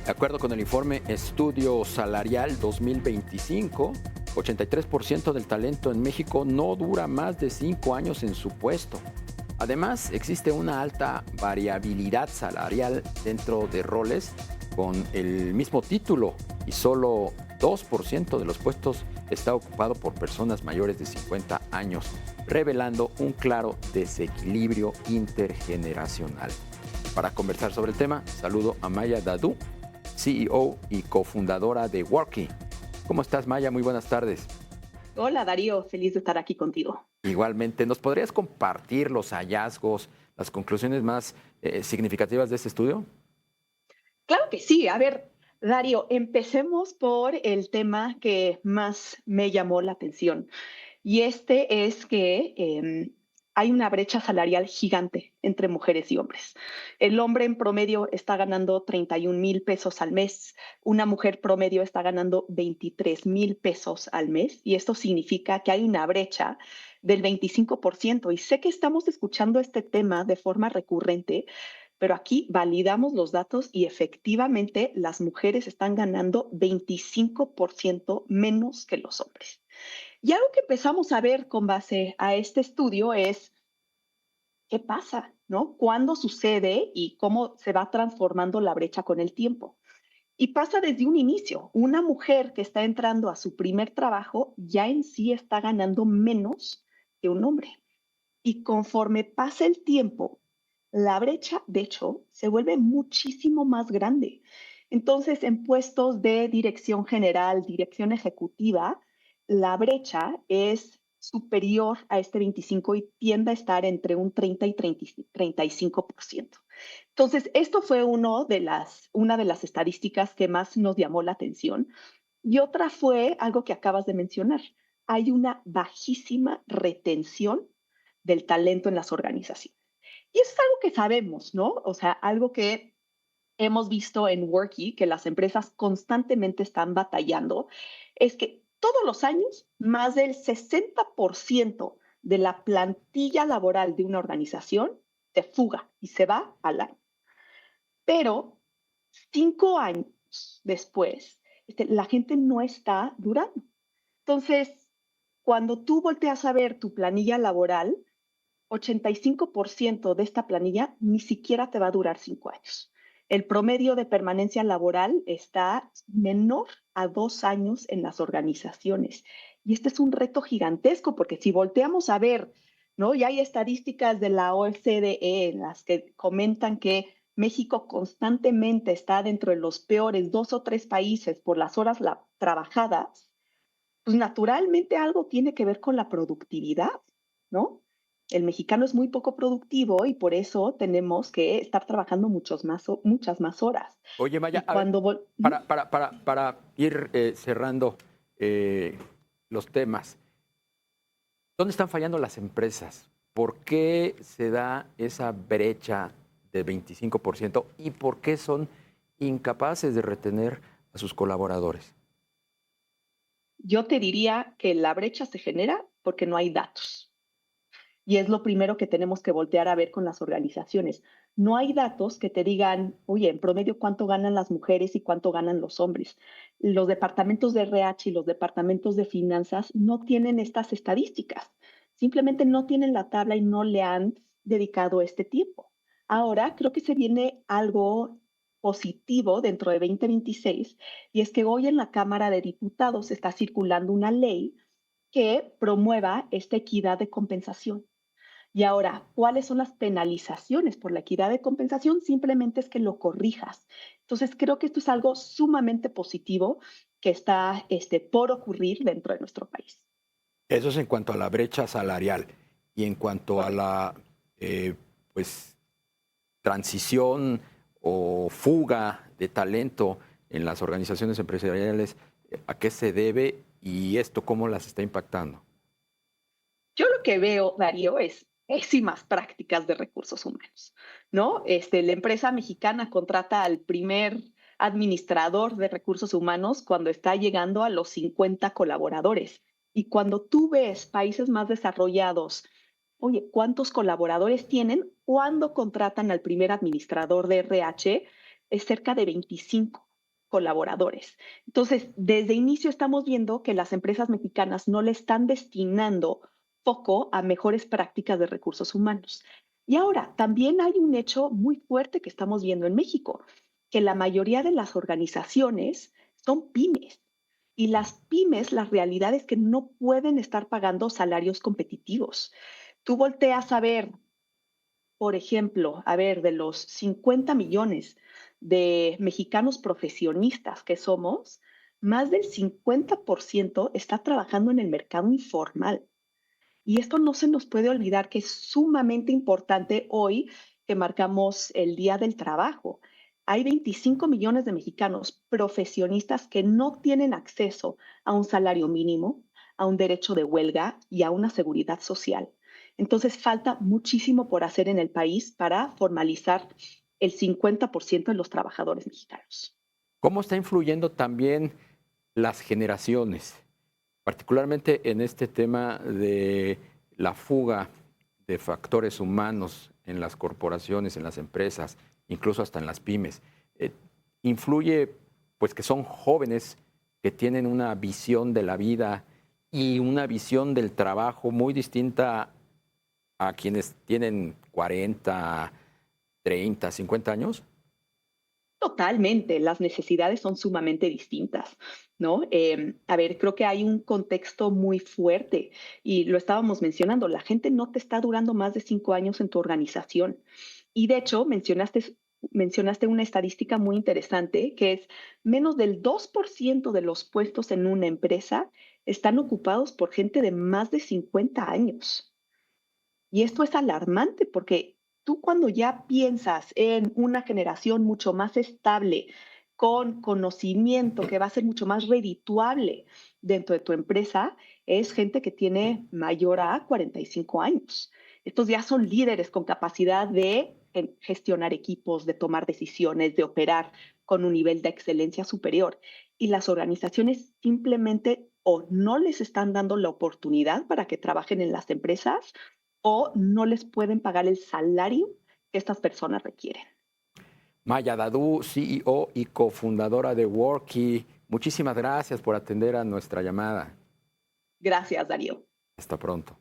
De acuerdo con el informe Estudio Salarial 2025, 83% del talento en México no dura más de 5 años en su puesto. Además, existe una alta variabilidad salarial dentro de roles con el mismo título y solo 2% de los puestos está ocupado por personas mayores de 50 años, revelando un claro desequilibrio intergeneracional. Para conversar sobre el tema, saludo a Maya Dadú, CEO y cofundadora de Worky. ¿Cómo estás, Maya? Muy buenas tardes. Hola Darío, feliz de estar aquí contigo. Igualmente, ¿nos podrías compartir los hallazgos, las conclusiones más significativas de este estudio? Claro que sí. A ver, Darío, empecemos por el tema que más me llamó la atención. Y este es que hay una brecha salarial gigante entre mujeres y hombres. El hombre en promedio está ganando 31,000 pesos al mes. Una mujer promedio está ganando 23,000 pesos al mes. Y esto significa que hay una brecha del 25%. Y sé que estamos escuchando este tema de forma recurrente, pero aquí validamos los datos y efectivamente las mujeres están ganando 25% menos que los hombres. Y algo que empezamos a ver con base a este estudio es qué pasa, ¿no? ¿Cuándo sucede y cómo se va transformando la brecha con el tiempo? Y pasa desde un inicio. Una mujer que está entrando a su primer trabajo ya en sí está ganando menos que un hombre. Y conforme pasa el tiempo, la brecha, de hecho, se vuelve muchísimo más grande. Entonces, en puestos de dirección general, dirección ejecutiva, la brecha es superior a este 25 y tiende a estar entre un 30 y 35%. Entonces, esto fue una de las estadísticas que más nos llamó la atención. Y otra fue algo que acabas de mencionar. Hay una bajísima retención del talento en las organizaciones. Y eso es algo que sabemos, ¿no? O sea, algo que hemos visto en Worky, que las empresas constantemente están batallando, es que todos los años más del 60% de la plantilla laboral de una organización se fuga y se va al año. Pero 5 años después, la gente no está durando. Entonces, cuando tú volteas a ver tu planilla laboral, 85% de esta planilla ni siquiera te va a durar 5 años. El promedio de permanencia laboral está menor a 2 años en las organizaciones. Y este es un reto gigantesco porque si volteamos a ver, ¿no? Y hay estadísticas de la OCDE en las que comentan que México constantemente está dentro de los peores 2 o 3 países por las horas trabajadas, pues naturalmente algo tiene que ver con la productividad, ¿no? El mexicano es muy poco productivo y por eso tenemos que estar trabajando muchas más horas. Oye, Maya, Y a ver, cuando Ujú. para ir cerrando eh, los temas, ¿dónde están fallando las empresas? ¿Por qué se da esa brecha de 25% y por qué son incapaces de retener a sus colaboradores? Yo te diría que la brecha se genera porque no hay datos. Y es lo primero que tenemos que voltear a ver con las organizaciones. No hay datos que te digan, oye, en promedio, cuánto ganan las mujeres y cuánto ganan los hombres. Los departamentos de RH y los departamentos de finanzas no tienen estas estadísticas. Simplemente no tienen la tabla y no le han dedicado este tiempo. Ahora creo que se viene algo positivo dentro de 2026 y es que hoy en la Cámara de Diputados está circulando una ley que promueva esta equidad de compensación. Y ahora, ¿cuáles son las penalizaciones por la equidad de compensación? Simplemente es que lo corrijas. Entonces, creo que esto es algo sumamente positivo que está por ocurrir dentro de nuestro país. Eso es en cuanto a la brecha salarial y en cuanto a Correcto. la eh, pues, transición o fuga de talento en las organizaciones empresariales, ¿a qué se debe y esto cómo las está impactando? Yo lo que veo, Darío, es pésimas prácticas de recursos humanos, ¿no? La empresa mexicana contrata al primer administrador de recursos humanos cuando está llegando a los 50 colaboradores. Y cuando tú ves países más desarrollados, oye, ¿cuántos colaboradores tienen? ¿Cuándo contratan al primer administrador de RH? Es cerca de 25. colaboradores. Entonces, desde inicio estamos viendo que las empresas mexicanas no le están destinando foco a mejores prácticas de recursos humanos. Y ahora, también hay un hecho muy fuerte que estamos viendo en México, que la mayoría de las organizaciones son pymes. Y las pymes, la realidad es que no pueden estar pagando salarios competitivos. Tú volteas a ver, por ejemplo, a ver, de los 50 millones de mexicanos profesionistas que somos, más del 50% está trabajando en el mercado informal. Y esto no se nos puede olvidar que es sumamente importante hoy que marcamos el Día del Trabajo. Hay 25 millones de mexicanos profesionistas que no tienen acceso a un salario mínimo, a un derecho de huelga y a una seguridad social. Entonces falta muchísimo por hacer en el país para formalizar el 50% de los trabajadores mexicanos. ¿Cómo está influyendo también las generaciones, particularmente en este tema de la fuga de factores humanos en las corporaciones, en las empresas, incluso hasta en las pymes? Influye pues que son jóvenes que tienen una visión de la vida y una visión del trabajo muy distinta a quienes tienen 40, 30, 50 años. Totalmente, las necesidades son sumamente distintas, ¿no? A ver, creo que hay un contexto muy fuerte y lo estábamos mencionando, la gente no te está durando más de 5 años en tu organización. Y de hecho, mencionaste una estadística muy interesante, que es menos del 2% de los puestos en una empresa están ocupados por gente de más de 50 años. Y esto es alarmante porque tú cuando ya piensas en una generación mucho más estable, con conocimiento que va a ser mucho más redituable dentro de tu empresa, es gente que tiene mayor a 45 años. Estos ya son líderes con capacidad de gestionar equipos, de tomar decisiones, de operar con un nivel de excelencia superior. Y las organizaciones simplemente o no les están dando la oportunidad para que trabajen en las empresas o no les pueden pagar el salario que estas personas requieren. Maya Dadú, CEO y cofundadora de Worky, muchísimas gracias por atender a nuestra llamada. Gracias, Darío. Hasta pronto.